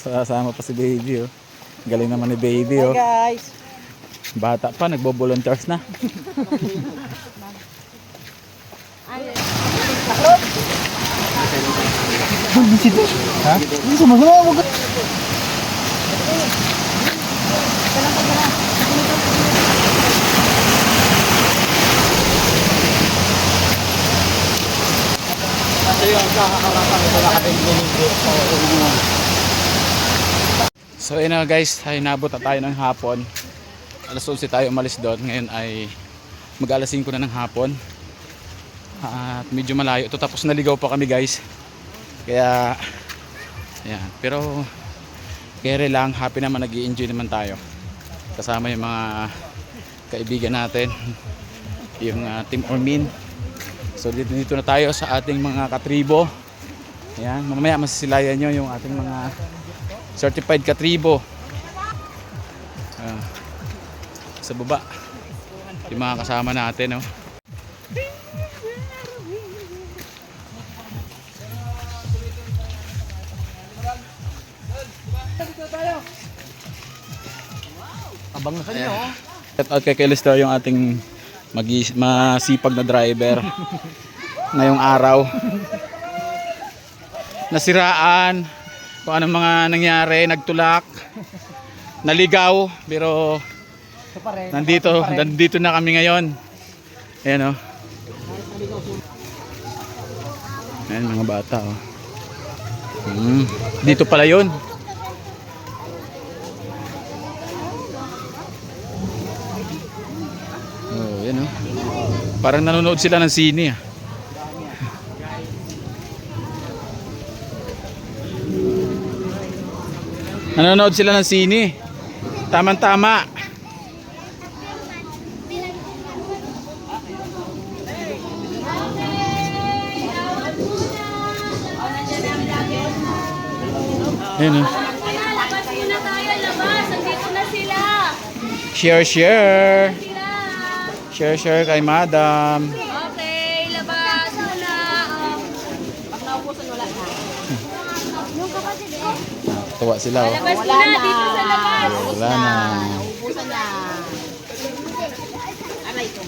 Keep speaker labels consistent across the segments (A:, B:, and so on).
A: Sasama pa si baby oh. Galing naman ni baby oh.
B: Hi guys.
A: Bata pa, nagbo-volunteers na. Ha? Sama-sama mo. So yun na guys, ay nabot na tayo ng hapon. Alas 11 tayo umalis doon. Ngayon ay mag-alas 5 na ng hapon. At medyo malayo. Ito tapos naligaw pa kami guys. Kaya ayan. Pero kere lang, happy naman, nag-i-enjoy naman tayo. Kasama yung mga kaibigan natin. Yung Team Ormin. So dito na tayo sa ating mga katribo. Ayan, mamaya masisilayan nyo yung ating mga certified katribo. Sa baba yung mga kasama natin oh.
B: Abang na kanyo.
A: At kay Lester yung ating masipag na driver ngayong araw. Nasiraan kung anong mga nangyari, nagtulak, naligaw, pero nandito na kami ngayon. Ayan oh. Ayan mga bata oh. Dito pala yun. Oh, yan oh. Parang nanonood sila ng sine ah. Nanonood sila ng sine. Tama-tama. Ayan oh.
C: Labas muna tayo, labas. Nandito na sila.
A: Share. Share kay madam.
C: Okay, labas muna. Pag naupusan, wala na. Yung kapatid eh.
A: Tuwa sila oh.
C: Labas muna dito sa labas.
A: Wala na.
B: Naubusan na. Aray ko.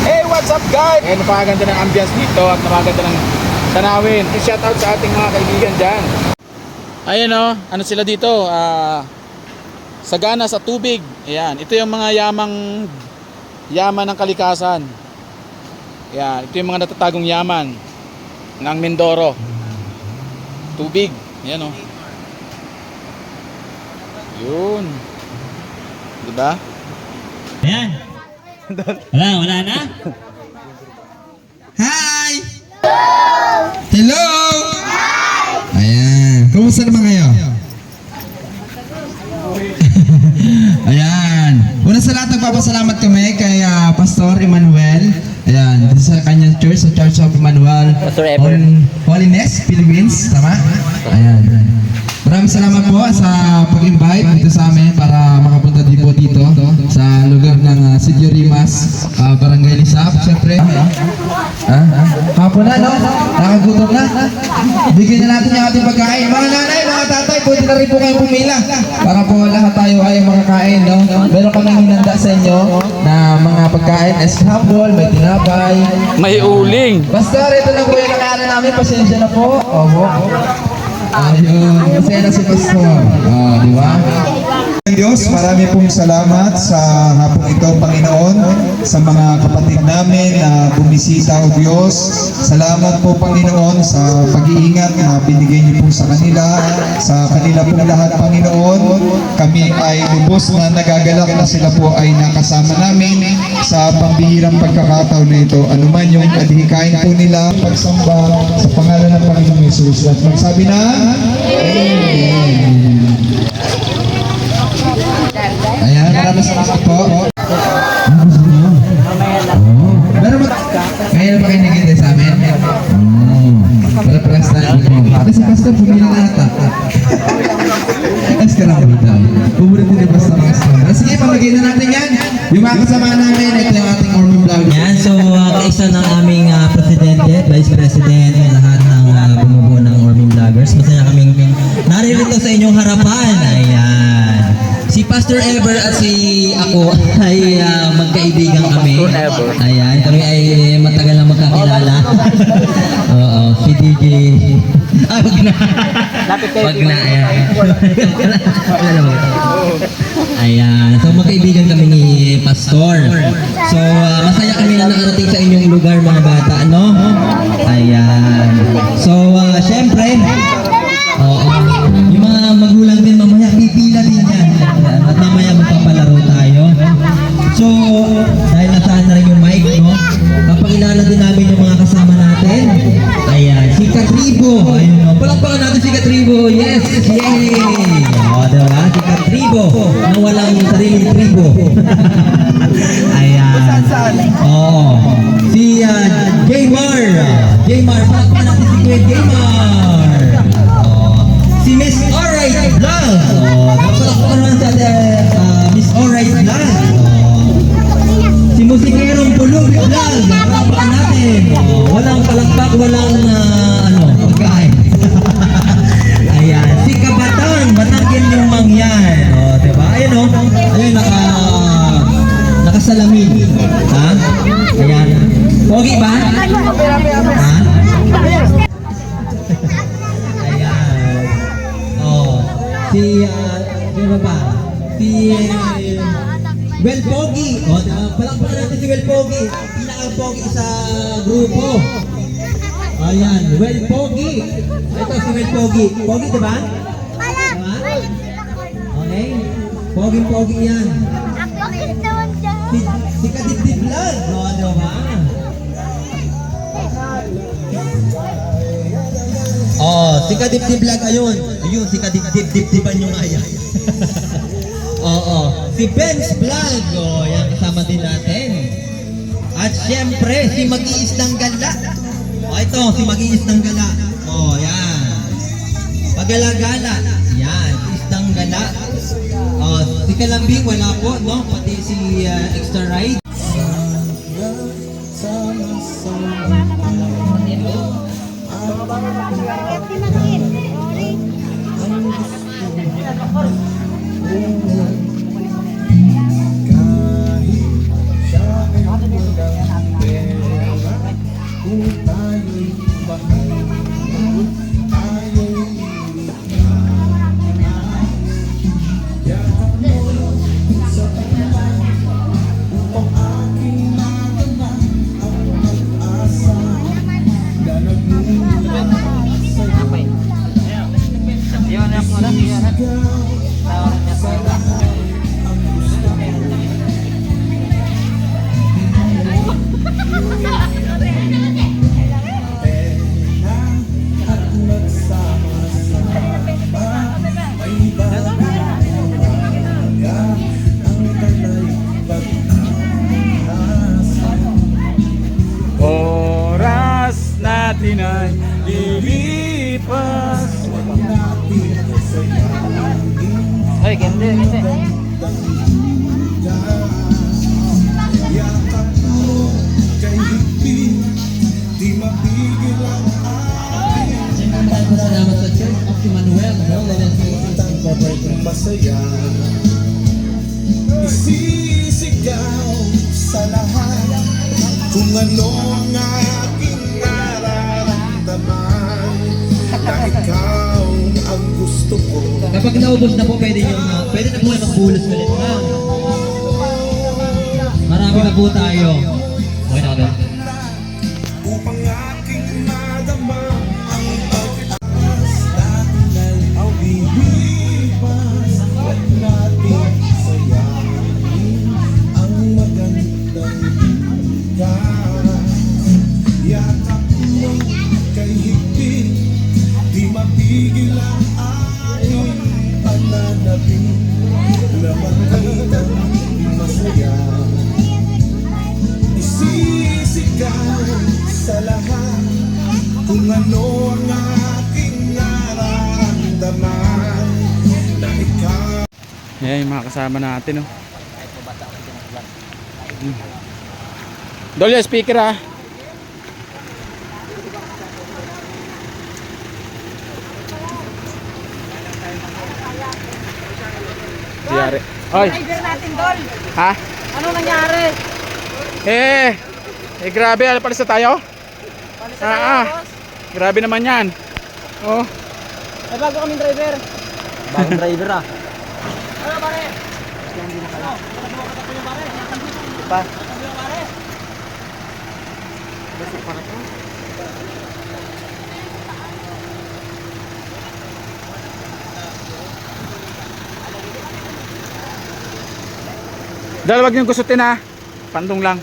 A: Hey, what's up guys? Eh, napakaganda ng ambience dito at napakaganda ng tanawin. Shout out sa ating mga kaibigan dyan. Ayun oh, ano sila dito? Sagana sa tubig. Ayan, ito yung mga yaman ng kalikasan. Ayan, ito yung mga natatagong yaman ng Mindoro. Tubig. Ayan oh. Yun. Diba?
D: Ayan. Wala na? Hi! Hello! Ayan. Kumusta naman kayo? Ayan. Una sa lahat, nagpapasalamat kami kay Pastor Emmanuel. Ayan. Dito sa kanyang church, sa Church of Emmanuel on Holiness, Philippines. Tama? Ayan. Maraming salamat po sa pag-invite dito sa amin para makapunta dito sa lugar ng Sidio Rimas, Barangay Lisap. Siyempre, hapon na, no? Nakagutom na. Bigyan na natin yung ating pagkain. Mga nanay, mga tatay, pwede na rin po kayong pumila para po lahat tayo ay makakain, no? Meron kami hinanda sa inyo na mga pagkain, escambol, may tinapay,
A: May uling.
D: basta ito na po yung nakaano namin. Pasensya na po. Ayun, masaya na si Pastor. Di ba?
E: Diyos, marami pong salamat sa hapong ito, Panginoon, sa mga kapatid namin na bumisita, O Diyos. Salamat po, Panginoon, sa pag-iingat na binigay niyo po sa kanila pong lahat, Panginoon. Kami ay lubos na nagagalak na sila po ay nakasama namin sa pambihirang pagkakataon na ito. Ano man yung kadihikain po nila, pagsamba sa pangalan ng Panginoong Yesus. At magsabi na, Amen.
D: Ayan, maraming salamat po. Meron ba? Ngayon pa kayo nagintay sa amin? Para pala sa tayo. Kasi si Pastor, pumila na ata. As ka lang dito. Pumunit din ni Pastor mga Yung mga kasama namin, ito yung ating Ormy Vlog.
F: Yan, so kaisa ng aming presidente, vice president, lahat ng bumubuo ng Orming Vloggers. Masaya kaming naririto sa inyong harapan. Ayan. Si Pastor Ever at si ako ay magkaibigan kami. Ayan, kami ay matagal na magkakilala. Oo, si DJ. Ah, wag na. Wag na, ayan. Ayan, so magkaibigan kami ni Pastor. So, masaya kami na nakarating sa inyong lugar mga bata, no? Ayan. So, syempre, oo, yung mga magulang din mamaya, pipila din yan. At mamaya magpapalaro tayo. So, dahil nasaan na rin yung mic, no? Papakilala din namin yung mga kasama natin. Ayan, si Katribo. Ayun, no? Palakpakan natin si Katribo. Yes! Yay! O, diba? Si Katribo na walang sariling tribo. Ayan. Oo. Si Jaymar. Jaymar, palakpakan natin si Kuya Jaymar. Si Miss Alright Vlog. Palakpakan natin si Miss Alright Vlog. Si Musikerong Bulog Vlog. Palakpakan natin. Walang palakpak, walang pagkain. Ayan. Si Kabatang, Batanggen yung mangyan. O, diba? Ayun o. Ayun, nakasalamin. Ha? Ayan. Pogi ba? Ha? Ayan. Oh. Si, sino ba? Si, Well Pogi. O, palakpakan natin si Well Pogi. Pinaka-pogi sa grupo. Ayan, Well Pogi. Ito si Well Pogi. Pogi, diba? Diba? Okay. Pogi-pogi yan. Si Kadibdib Vlog. O, diba? Oh, si Kadibdib Vlog, ayun. Ayun, si Kadibdib-dibdiban yung ayan. Oo. Si Ben's Vlog. O, yan, kasama din natin. At syempre, si Mag-iisdang Gala. O, ito, si Mag-iisdang Gala. O, yan. Pagala-gala. Yan, Isdang Gala. O, si Kalambing, wala po, no? Pati si Extra Ride.
A: Oras natin ay lilipas.
B: Ay, ganda, ganda.
F: Salamat sa Church of Emmanuel, Holiness Ministries Incorporated.
G: Masaya, isisigaw sa lahat kung ano ang aking nararamdaman, na ikaw ang gusto ko.
F: Kapag naubos na po, pwede na po kayo magbulos ulit. Ha? Marami na po tayo. Okay na ba?
G: Upang aking madama ang pag-aas natin ay lilipas. Huwag natin sayangin ang magandang bigas. Yakap mo kay higpit, di mapigil ang aking pananabing na makitang masaya. Isisigaw sa lahat kung ano ang aking nararamdaman, na ikaw.
A: Ayan yung mga kasama natin, no? Dol, yung speaker ha. Diyari. Oy.
C: Driver natin, Dol.
A: Ha?
C: Ano nangyari?
A: Grabe, palis na tayo? Grabe naman yan. Oh.
C: Ay, bago kaming driver.
B: Bagong driver ah.
C: Ano, pare?
B: Pa.
A: Dahil wag niyong gustutin ha. Pandong lang.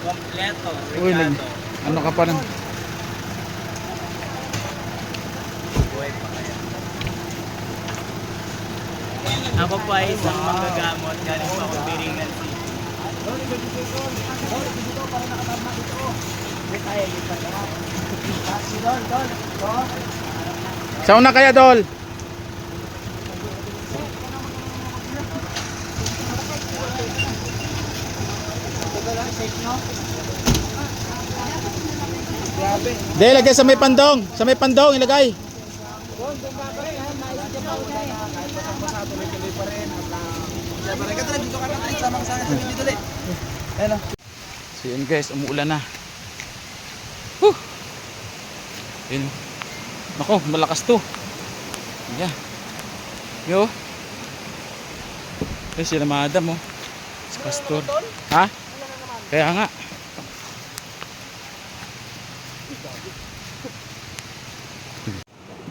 B: Kompleto.
A: Uy, ano ka pa rin?
B: Ako po ay isang manggagamot galing po akong Biringan City.
A: Sauna kaya, Dol? Dahil lagay sa may pandong. Sa may pandong ilagay. So yun guys, umuulan na. Whew. Yun. Nako, malakas to. Yeah. Yo. Eh sila madam oh. Si Pastor. Ha? Kaya nga.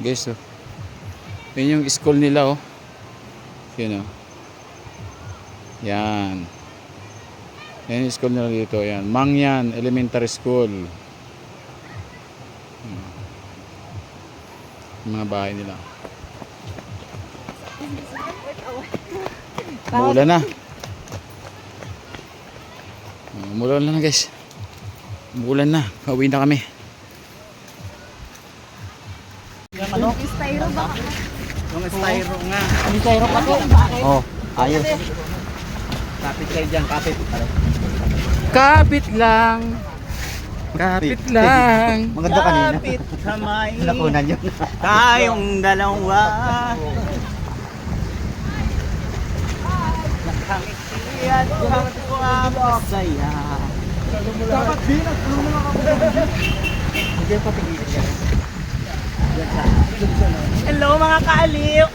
A: Guys oh. Yun yung school nila oh. Yun oh. Yan. Yan yung school nila dito. Yan. Mangyan Elementary School. Yung mga bahay nila. Umuulan na. Umuulan na guys. Umuulan na. Pauwi na kami.
C: Styro ba?
B: Yung styro nga.
C: Ano styro pa to?
B: Oh, ayos. Kapit kayo dyan, kapit.
A: Kapit lang. Kapit lang.
B: Maganda kanina. Kapit kamay. Nakunan yun. Tayong dalawa. Nakangiti at ko ang masaya. Dapat binag. Hindi pa tigilin yan. Hello mga kaaliw!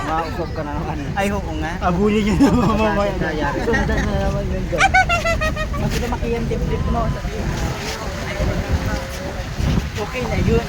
B: Mausap ka na naman. Ay, oo nga. Abuli niya na mamamaya. Sundan na naman yun doon. Mas lumaki yung dip-dip mo. Okay na yun.